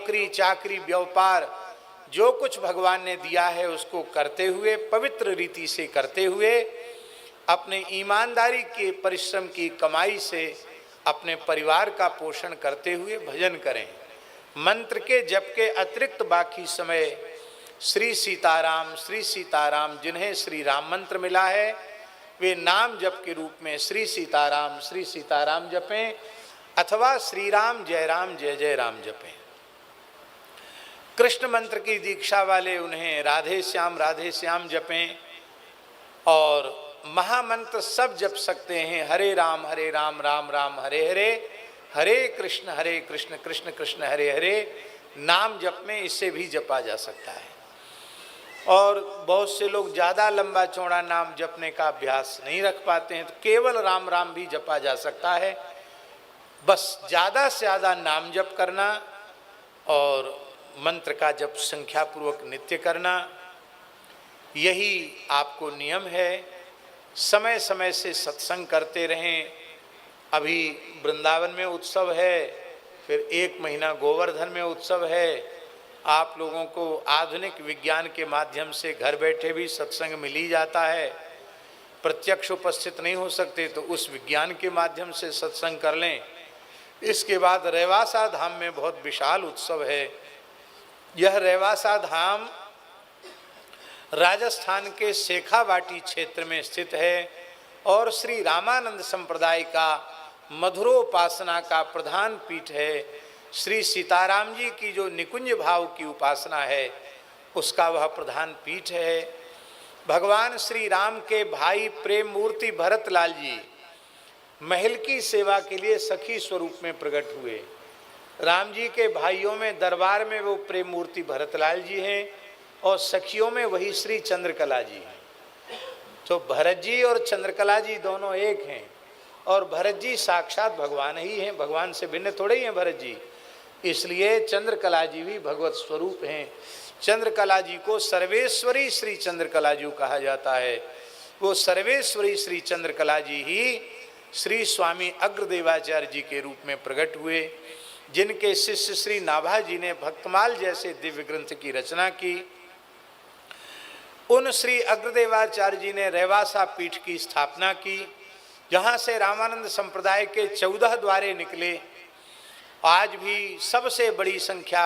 नौकरी चाकरी व्यापार जो कुछ भगवान ने दिया है उसको करते हुए, पवित्र रीति से करते हुए, अपने ईमानदारी के परिश्रम की कमाई से अपने परिवार का पोषण करते हुए भजन करें। मंत्र के जप के अतिरिक्त बाकी समय श्री सीताराम जिन्हें श्री राम मंत्र मिला है वे नाम जप के रूप में श्री सीताराम जपें अथवा श्री राम जय जय राम जपें। कृष्ण मंत्र की दीक्षा वाले उन्हें राधे श्याम जपें। और महामंत्र सब जप सकते हैं, हरे राम राम राम हरे हरे, हरे कृष्ण कृष्ण कृष्ण हरे हरे। नाम जप में इससे भी जपा जा सकता है। और बहुत से लोग ज़्यादा लंबा चौड़ा नाम जपने का अभ्यास नहीं रख पाते हैं, तो केवल राम राम भी जपा जा सकता है। बस ज़्यादा से ज़्यादा नाम जप करना और मंत्र का जप संख्यापूर्वक नित्य करना, यही आपको नियम है। समय समय से सत्संग करते रहें। अभी वृंदावन में उत्सव है, फिर 1 महीना गोवर्धन में उत्सव है। आप लोगों को आधुनिक विज्ञान के माध्यम से घर बैठे भी सत्संग मिल ही जाता है। प्रत्यक्ष उपस्थित नहीं हो सकते तो उस विज्ञान के माध्यम से सत्संग कर लें। इसके बाद रेवासा धाम में बहुत विशाल उत्सव है। यह रेवासा धाम राजस्थान के शेखावाटी क्षेत्र में स्थित है और श्री रामानंद संप्रदाय का मधुरोपासना का प्रधान पीठ है। श्री सीताराम जी की जो निकुंज भाव की उपासना है उसका वह प्रधान पीठ है। भगवान श्री राम के भाई प्रेम मूर्ति भरतलाल जी महल की सेवा के लिए सखी स्वरूप में प्रकट हुए। राम जी के भाइयों में दरबार में वो प्रेम मूर्ति भरतलाल जी हैं और सखियों में वही श्री चंद्रकला जी हैं। तो भरत जी और चंद्रकला जी दोनों एक हैं और भरत जी साक्षात भगवान ही हैं, भगवान से भिन्न थोड़े ही हैं भरत जी। इसलिए चंद्रकला जी भी भगवत स्वरूप हैं। चंद्रकला जी को सर्वेश्वरी श्री चंद्रकला जी कहा जाता है। वो सर्वेश्वरी श्री चंद्रकला जी ही श्री स्वामी अग्रदेवाचार्य जी के रूप में प्रकट हुए, जिनके शिष्य श्री नाभा जी ने भक्तमाल जैसे दिव्य ग्रंथ की रचना की। उन श्री अग्रदेवाचार्य जी ने रेवासा पीठ की स्थापना की, जहाँ से रामानंद संप्रदाय के 14 द्वारे निकले। आज भी सबसे बड़ी संख्या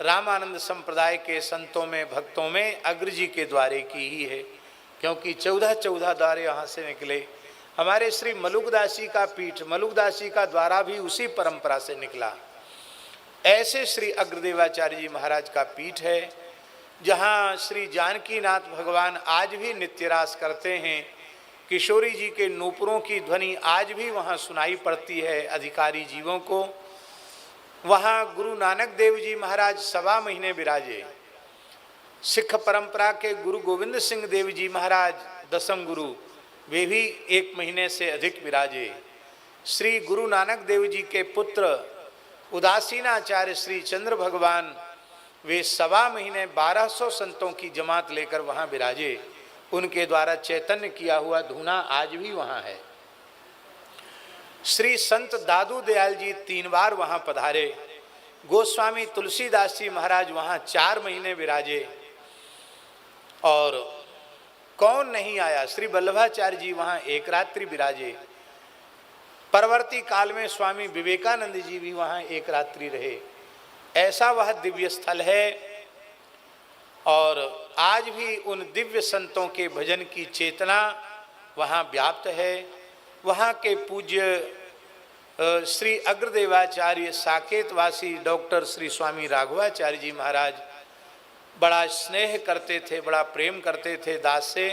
रामानंद संप्रदाय के संतों में भक्तों में अग्र जी के द्वारे की ही है, क्योंकि 14 द्वारे यहाँ से निकले। हमारे श्री मलुकदासी का पीठ, मलुकदासी का द्वारा भी उसी परंपरा से निकला। ऐसे श्री अग्रदेवाचार्य जी महाराज का पीठ है, जहाँ श्री जानकीनाथ भगवान आज भी नित्य रास करते हैं। किशोरी जी के नूपुरों की ध्वनि आज भी वहाँ सुनाई पड़ती है अधिकारी जीवों को। वहाँ गुरु नानक देव जी महाराज 1.25 महीने विराजे। सिख परंपरा के गुरु गोविंद सिंह देव जी महाराज 10म गुरु, वे भी 1 महीने से अधिक विराजे। श्री गुरु नानक देव जी के पुत्र उदासीनाचार्य श्री चंद्र भगवान, वे 1.25 महीने 1200 संतों की जमात लेकर वहाँ विराजे। उनके द्वारा चैतन्य किया हुआ धूना आज भी वहाँ है। श्री संत दादू दयाल जी 3 बार वहाँ पधारे। गोस्वामी तुलसीदास जी महाराज वहाँ 4 महीने विराजे। और कौन नहीं आया, श्री वल्लभाचार्य जी वहाँ 1 रात्रि विराजे। परवर्ती काल में स्वामी विवेकानंद जी भी वहाँ 1 रात्रि रहे। ऐसा वह दिव्य स्थल है। और आज भी उन दिव्य संतों के भजन की चेतना वहाँ व्याप्त है। वहाँ के पूज्य श्री अग्रदेवाचार्य साकेतवासी डॉक्टर श्री स्वामी राघवाचार्य जी महाराज बड़ा स्नेह करते थे, बड़ा प्रेम करते थे दास से।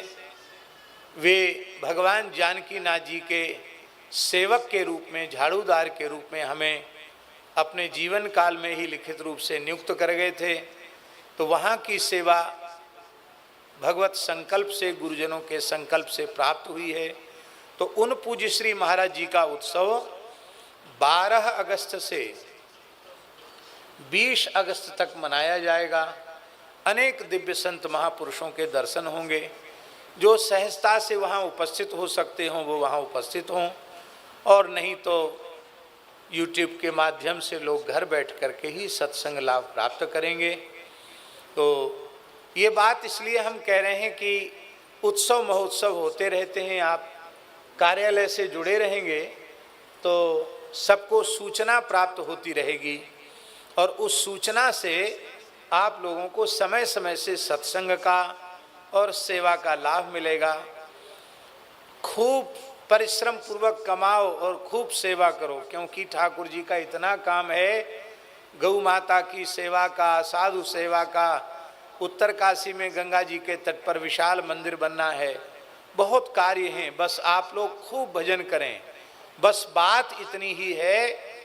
वे भगवान जानकीनाथ जी के सेवक के रूप में, झाड़ूदार के रूप में हमें अपने जीवन काल में ही लिखित रूप से नियुक्त कर गए थे। तो वहाँ की सेवा भगवत संकल्प से, गुरुजनों के संकल्प से प्राप्त हुई है। तो उन पूज्य श्री महाराज जी का उत्सव 12 अगस्त से 20 अगस्त तक मनाया जाएगा। अनेक दिव्य संत महापुरुषों के दर्शन होंगे। जो सहजता से वहाँ उपस्थित हो सकते हों वो वहाँ उपस्थित हों, और नहीं तो यूट्यूब के माध्यम से लोग घर बैठ कर के ही सत्संग लाभ प्राप्त करेंगे। तो ये बात इसलिए हम कह रहे हैं कि उत्सव महोत्सव होते रहते हैं, आप कार्यालय से जुड़े रहेंगे तो सबको सूचना प्राप्त होती रहेगी और उस सूचना से आप लोगों को समय समय से सत्संग का और सेवा का लाभ मिलेगा। खूब परिश्रम पूर्वक कमाओ और खूब सेवा करो, क्योंकि ठाकुर जी का इतना काम है, गौ माता की सेवा का, साधु सेवा का। उत्तर काशी में गंगा जी के तट पर विशाल मंदिर बनना है, बहुत कार्य हैं। बस आप लोग खूब भजन करें, बस बात इतनी ही है।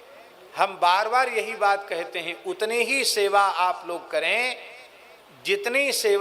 हम बार बार यही बात कहते हैं, उतनी ही सेवा आप लोग करें जितनी सेवा